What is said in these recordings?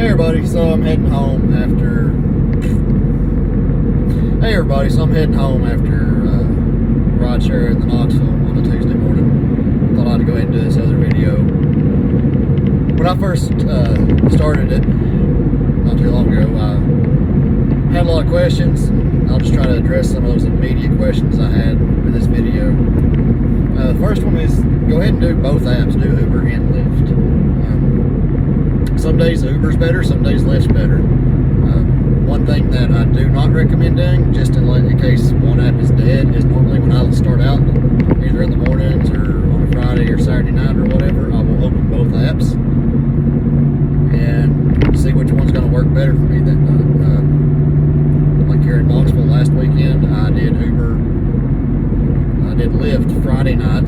Hey everybody, so I'm heading home after rideshare in the Knoxville on a Tuesday morning. Thought I'd go ahead and do this other video. When I first started it, not too long ago, I had a lot of questions. I'll just try to address some of those immediate questions I had in this video. The first one is, go ahead and do both apps, do Uber and Lyft. Some days Uber's better, some days Lyft's better. One thing that I do not recommend doing, just in case one app is dead, is normally when I start out, either in the mornings or on a Friday or Saturday night or whatever, I will open both apps and see which one's going to work better for me that night. Like here in Knoxville last weekend, I did Lyft Friday night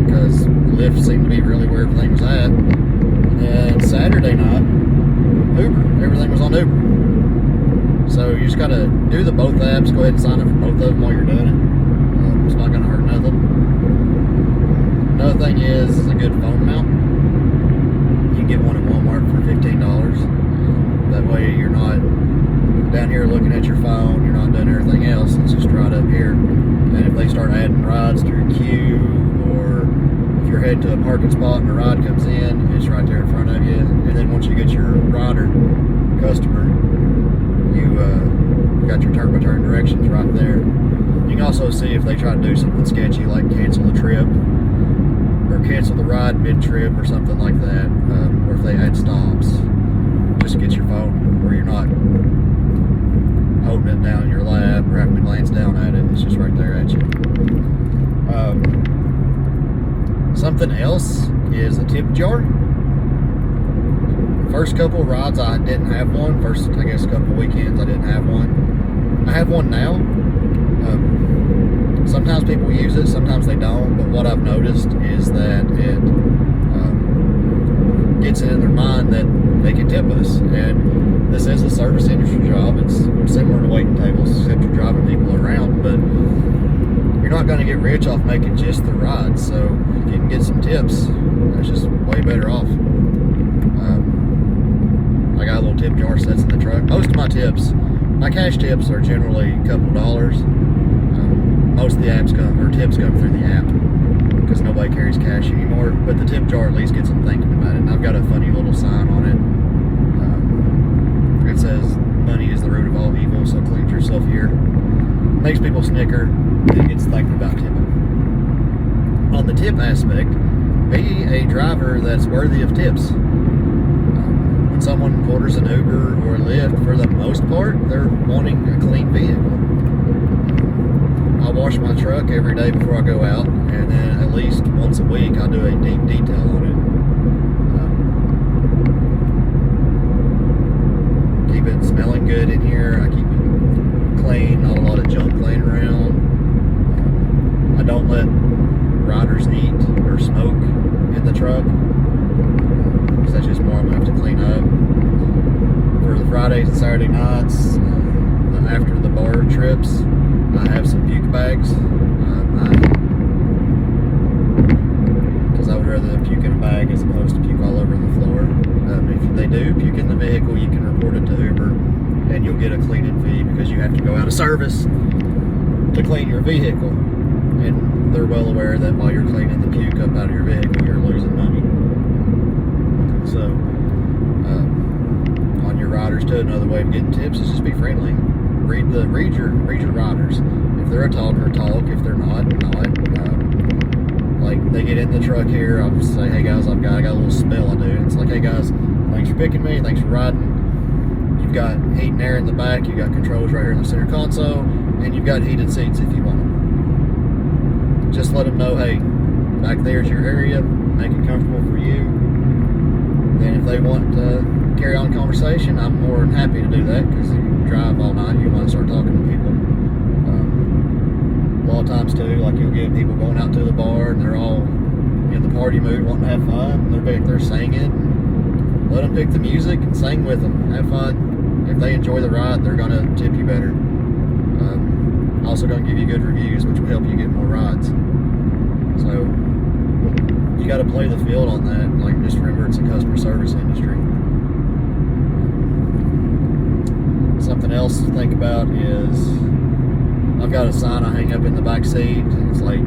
because Lyft seemed to be really where everything was at. And Saturday night, Uber. Everything was on Uber. So you just got to do the both apps. Go ahead and sign up for both of them while you're doing it. It's not going to hurt nothing. Another thing is a good phone mount. You can get one at Walmart for $15. That way you're not down here looking at your phone. You're not doing everything else. It's just right up here. And if they start adding rides to your queue, or if you're heading to a parking spot and a ride comes in, it's right there in front of you. And then once you get your rider customer, you got your turn-by-turn directions right there. You can also see if they try to do something sketchy, like cancel the trip or cancel the ride mid-trip or something like that, or if they add stops. Just get your phone where you're not holding it down in your lap or having to glance down at it. It's just right there at you. Something else is a tip jar. First couple of rides I didn't have one. First, I guess, couple of weekends I didn't have one. I have one now. Sometimes people use it, sometimes they don't, but what I've noticed is that it gets it in their mind that they can tip us. And this is a service industry job. It's similar to waiting tables, except you're driving people around, but you're not going to get rich off making just the rides. So if you can get some tips, that's just way better off. I got a little tip jar sets in the truck. Most of my tips, my cash tips, are generally a couple dollars. Most of the tips come through the app because nobody carries cash anymore. But the tip jar at least gets them thinking about it. And I've got a funny little sign on it. It says, "Money is the root of all evil, so cleanse yourself here." Makes people snicker. It gets thinking about tipping. On the tip aspect, be a driver that's worthy of tips. When someone orders an Uber or a Lyft, for the most part, they're wanting a clean vehicle. I wash my truck every day before I go out, and then at least once a week I do a deep detail on it. Keep it smelling good in here. I keep it clean, not a lot of junk laying around. I don't let riders eat or smoke in the truck, because that's just more I'm going to have to clean up. For the Fridays and Saturday nights, after the bar trips, I have some puke bags. Because I would rather them puke in a bag as opposed to puke all over the floor. If they do puke in the vehicle, you can report it to Uber, and you'll get a cleaning fee because you have to go out of service to clean your vehicle. And they're well aware that while you're cleaning the puke up out of your vehicle, you're losing money. So, on your riders too, another way of getting tips is just be friendly. Read your riders. If they're a talker, talk. If they're not, not. Like they get in the truck here, I'll just say, "Hey guys, I got a little spill I do." It's like, "Hey guys, thanks for picking me. Thanks for riding. You've got heat and air in the back. You've got controls right here in the center console, and you've got heated seats if you want them." Just let them know, hey, back there's your area. Make it comfortable for you. Then if they want to carry on a conversation, I'm more than happy to do that, because you drive all night, you want to start talking to people. A lot of times too, like you'll get people going out to the bar and they're all in the party mood, wanting to have fun. They're back there singing. Let them pick the music and sing with them. Have fun. If they enjoy the ride, they're going to tip you better. Also going to give you good reviews, which will help you get more rides. So you got to play the field on that. Like, just remember, it's a customer service industry. Something else to think about is I've got a sign I hang up in the back seat. It's like,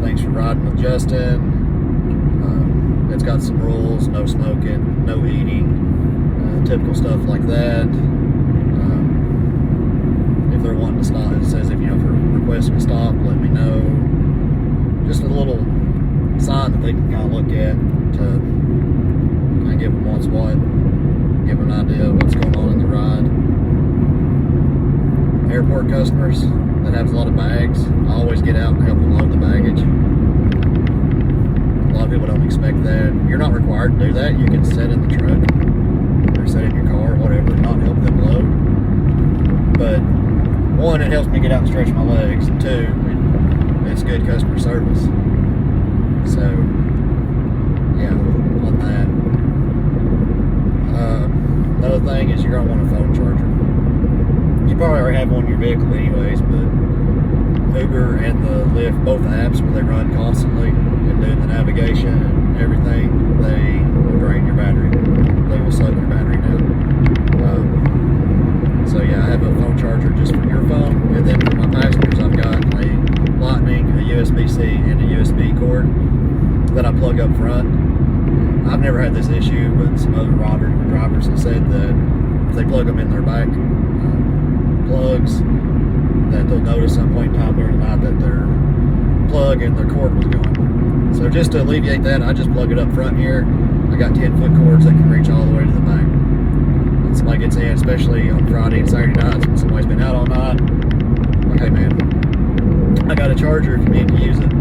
thanks for riding with Justin. It's got some rules: no smoking, no eating, typical stuff like that. If they're wanting to stop, it says if you're requesting to stop, let me know. Just a little sign that they can kind of look at to kind of give them what's what, give them an idea of what's going on in the ride. Airport customers that have a lot of bags, I always get out and help them load the baggage. A lot of people don't expect that. You're not required to do that. You can sit in the truck or sit in your car or whatever, not help them load. But one, it helps me get out and stretch my legs, and two, it's good customer service. So, yeah, on that. Another thing is you're going to want a phone charger. You probably already have one in your vehicle anyways, but Uber and the Lyft, both apps where they run constantly and do the navigation and everything, they will drain your battery. They will suck your battery down. So yeah, I have a phone charger just for your phone, and then for my passengers I've got a Lightning, a USB-C, and a USB cord that I plug up front. I've never had this issue, but some other drivers have said that if they plug them in their back plugs, that they'll notice some point in time during the night that their plug and their cord was gone. So just to alleviate that, I just plug it up front here. I got 10-foot cords that can reach all the way to the back. When somebody gets in, especially on Friday and Saturday nights when somebody's been out all night, like, hey man, I got a charger if you need to use it.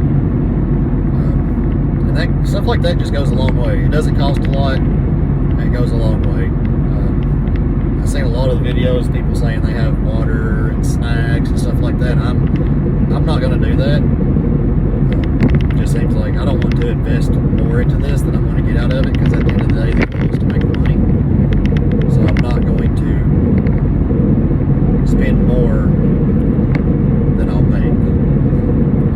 And that stuff like that just goes a long way. It doesn't cost a lot, and it goes a long way. I've seen a lot of the videos, people saying they have water and snacks and stuff like that. I'm not going to do that. It just seems like I don't want to invest more into this than I want to get out of it, because at the end of the day, the goal is to make money. So I'm not going to spend more than I'll make.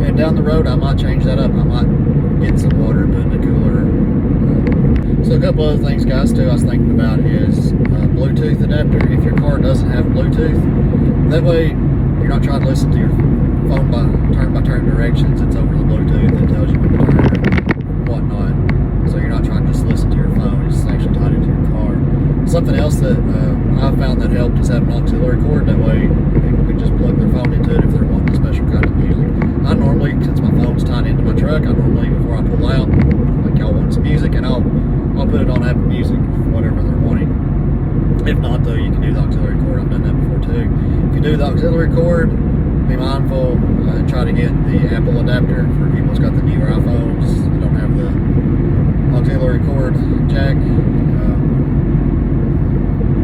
And down the road, I might change that up. I might get some water and put in the cooler. So a couple other things, guys, too, I was thinking about is Bluetooth adapter. If your car doesn't have Bluetooth, that way you're not trying to listen to your phone by turn directions. It's over the Bluetooth that tells you when to turn and whatnot. So you're not trying to just listen to your phone. It's actually tied into your car. Something else that I found that helped is having an auxiliary cord. That way people can just plug their phone into it if they're wanting a special kind of music. I normally, since my phone's tied into my truck, before I pull out, like, y'all want some music, and I'll put it on Apple Music, whatever they're wanting. If not, though, you can do the auxiliary cord. I've done that before too. If you do the auxiliary cord, be mindful and try to get the Apple adapter for people that's got the newer iPhones. You don't have the auxiliary cord jack.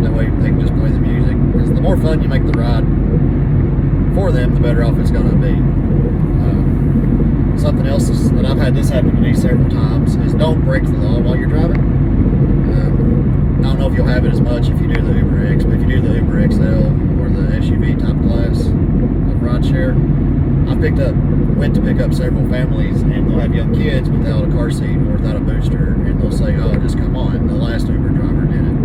That way they can just play the music. Because the more fun you make the ride for them, the better off it's going to be. Something else that I've had this happen to me several times is don't break the law while you're driving. I don't know if you'll have it as much if you do the Uber X, but if you do the Uber XL or the SUV type class of rideshare, went to pick up several families, and they'll have young kids without a car seat or without a booster, and they'll say, "Oh, just come on." The last Uber driver did it.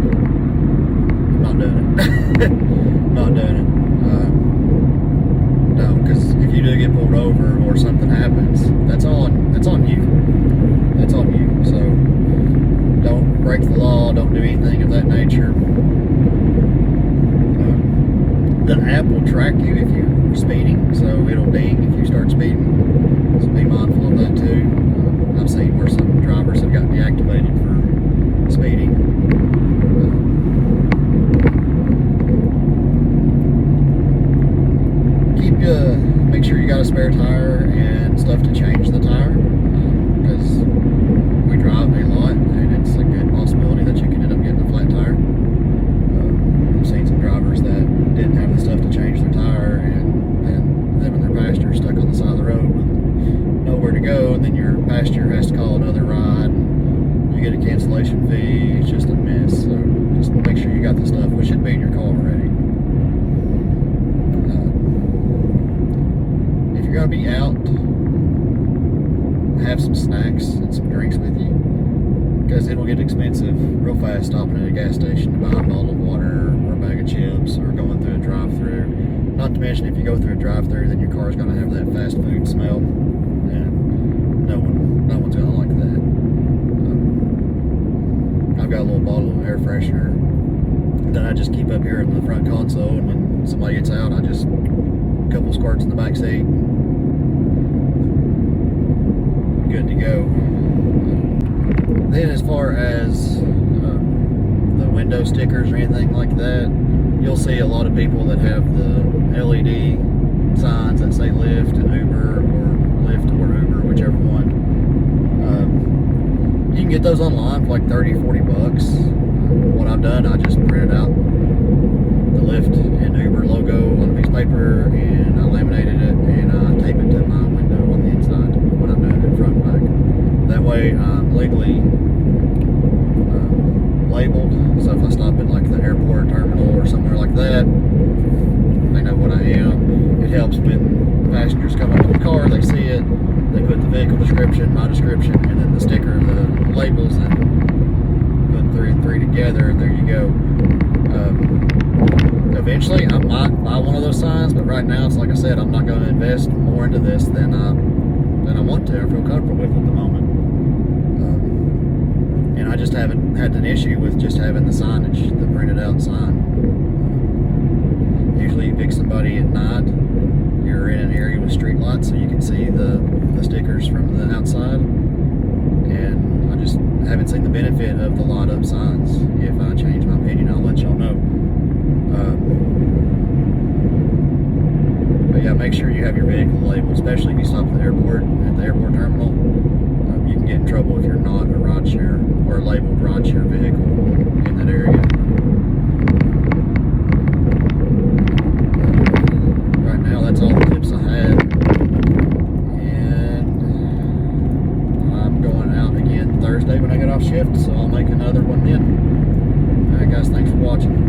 I'm not doing it. I'm not doing it. No, because if you do get pulled over or something happens, that's on you. That's on you. So don't break the law. Don't do anything of that nature. The app will track you if you're speeding, so it'll ding if you start speeding. So be mindful of that too. I've seen where some drivers have gotten deactivated for speeding. Make sure you got a spare tire and stuff to change the tire, because we drive a lot and it's a good possibility that you can end up getting a flat tire. I've seen some drivers that didn't have the stuff to change their tire, and then them and their passenger stuck on the side of the road with nowhere to go, and then your passenger has to call another ride, and you get a cancellation fee. It's just a mess. So just make sure you got the stuff, which should be in your car already. If you're going to be out, have some snacks and some drinks with you, because it'll get expensive real fast stopping at a gas station to buy a bottle of water or a bag of chips, or going through a drive go through a drive-through, then your car's gonna have that fast food smell, and no one's gonna like that. I've got a little bottle of air freshener that I just keep up here in the front console, and when somebody gets out, I just a couple squirts in the back seat. Good to go. Then as far as the window stickers or anything like that, you'll see a lot of people that have the LED signs that say Lyft and Uber, or Lyft or Uber, whichever one. You can get those online for like 30 or 40 bucks. What I've done, I just printed out the Lyft and Uber logo on a piece of paper, and I laminated it, and I tape it to my window on the inside when I'm doing it front and back. That way I'm legally labeled, so if I stop at like the airport terminal or somewhere like that, they know what I am. It helps when passengers come up to the car, they see it, they put the vehicle description, my description, and then the sticker, the labels, and put 3 and 3 together, and there you go. Eventually I might buy one of those signs, but right now it's like I said, I'm not going to invest more into this than I want to. I feel comfortable with it at the moment. And I just haven't had an issue with just having the signage, the printed out sign. Usually you pick somebody at night, you're in an area with street lights so you can see the stickers from the outside, and I just haven't seen the benefit of the light up signs. If I change my opinion, I'll let y'all know. But yeah, make sure you have your vehicle labeled, especially if you stop at the airport terminal. You can get in trouble if you're not a rideshare or labeled rideshare vehicle in that area. Right now, that's all the tips I had, and I'm going out again Thursday when I get off shift, so I'll make another one then. Alright guys, thanks for watching.